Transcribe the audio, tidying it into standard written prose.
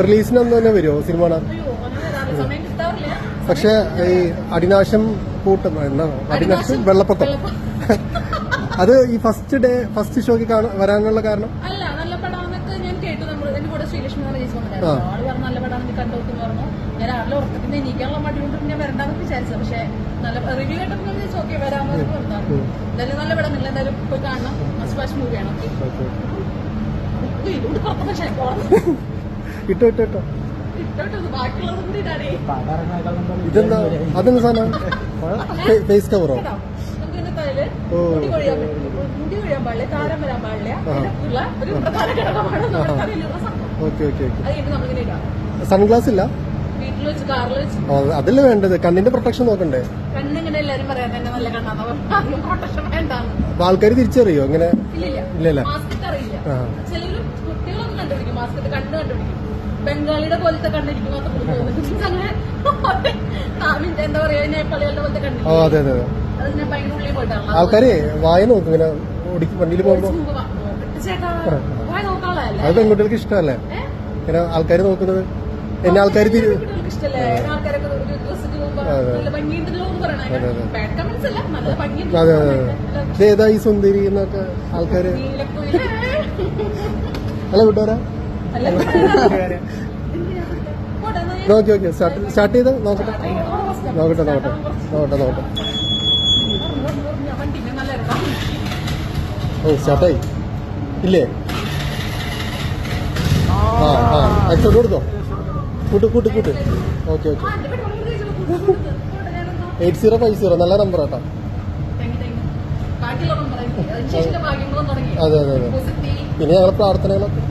റിലീസിനൊന്നും തന്നെ വരുമോ സിനിമ? പക്ഷെ ഈ അടിനാശം കൂട്ടം എന്താ അടിനാശം വെള്ളപ്പൊക്കം അത് ഈ ഫസ്റ്റ് ഷോക്ക് വരാനുള്ള കാരണം നല്ല പടാന്നൊക്കെ ഞാൻ കേട്ടു. എന്റെ കൂടെ ശ്രീലക്ഷ്മി നല്ല പടാന്ന് കണ്ടോട്ടെന്ന് പറഞ്ഞു. ഞാൻ രാവിലെ ഉറക്കത്തിന് എണീക്കാനുള്ള മടി കൊണ്ട് ഞാൻ വരണ്ടാന്ന് വിചാരിച്ചത്. പക്ഷെ നല്ല റിവ്യൂ കേട്ടപ്പോൾ ഓക്കെ വരാമെന്ന് പറഞ്ഞു. എന്തായാലും നല്ല പടം, നിങ്ങൾ എന്തായാലും പോയി കാണണം. മസ്റ്റ് വാച്ച് മൂവിയാണ്. ഇട്ടോ ഇതെന്താ അതെന്താ സാധനം? ഫേസ് കവറോ? മുടി കൊഴിയാൻ പാടില്ല, താരം വരാൻ പാടില്ല. ഒരു പ്രധാന ഘടകമാണ്. സൺഗ്ലാസ് ഇല്ല വീട്ടിൽ വെച്ച് കാറിൽ വെച്ച്. അതല്ലേ വേണ്ടത്, കണ്ണിന്റെ പ്രൊട്ടക്ഷൻ നോക്കണ്ടേ? കണ്ണിങ്ങനെ എല്ലാരും പറയാൻ തന്നെ നല്ല കണ്ണാന്ന് പ്രൊട്ടക്ഷൻ വേണ്ടാന്ന്. ആൾക്കാർ തിരിച്ചറിയോ അങ്ങനെ? ഇല്ല, മാസ്ക് അറിയില്ല. ചിലര് കുട്ടികളൊന്നും കണ്ടുപിടിക്കും, മാസ്ക് കണ്ണ് കണ്ടുപിടിക്കും. ബംഗാളിയുടെ പോലത്തെ കണ്ടിരിക്കും അങ്ങനെ എന്താ പറയാ, നേപ്പാളികളുടെ പോലത്തെ കണ്ടിരിക്കും. അതിനെ ഭയങ്കര ഉള്ളിൽ പോയിട്ടാണ് ആൾക്കാര് വായ നോക്കും ഇങ്ങനെ വണ്ടിയിൽ പോകുമ്പോ. അത് പെൺകുട്ടികൾക്ക് ഇഷ്ടമല്ലേ ഇങ്ങനെ ആൾക്കാര് നോക്കുന്നത്? എന്നെ ആൾക്കാർ ഇഷ്ടല്ലേ? ആൾക്കാരൊക്കെ ഒരു ഡ്രസ്സിട്ട് പോകുമ്പോ നല്ല ഭംഗിയുണ്ടല്ലോ എന്ന് പറയണേ. ബാഡ് കമന്റ്സ് അല്ല, നല്ല ഭംഗിയുണ്ട്. അതെ ഏതാ ഈ സുന്ദരി എന്നൊക്കെ ആൾക്കാര്? അല്ല വിട്ടോരാ നോക്കി സ്റ്റാർട്ട് ചെയ്ത് നോക്കട്ടെ. ഓ സ്റ്റാർട്ടായി ഇല്ലേ? എക്സോട്ട് കൊടുത്തോ? കൂട്ട് ഓക്കെ 8050 നല്ല നമ്പർ കേട്ടോ. അതെ പിന്നെ ഞങ്ങളെ പ്രാർത്ഥനകളൊക്കെ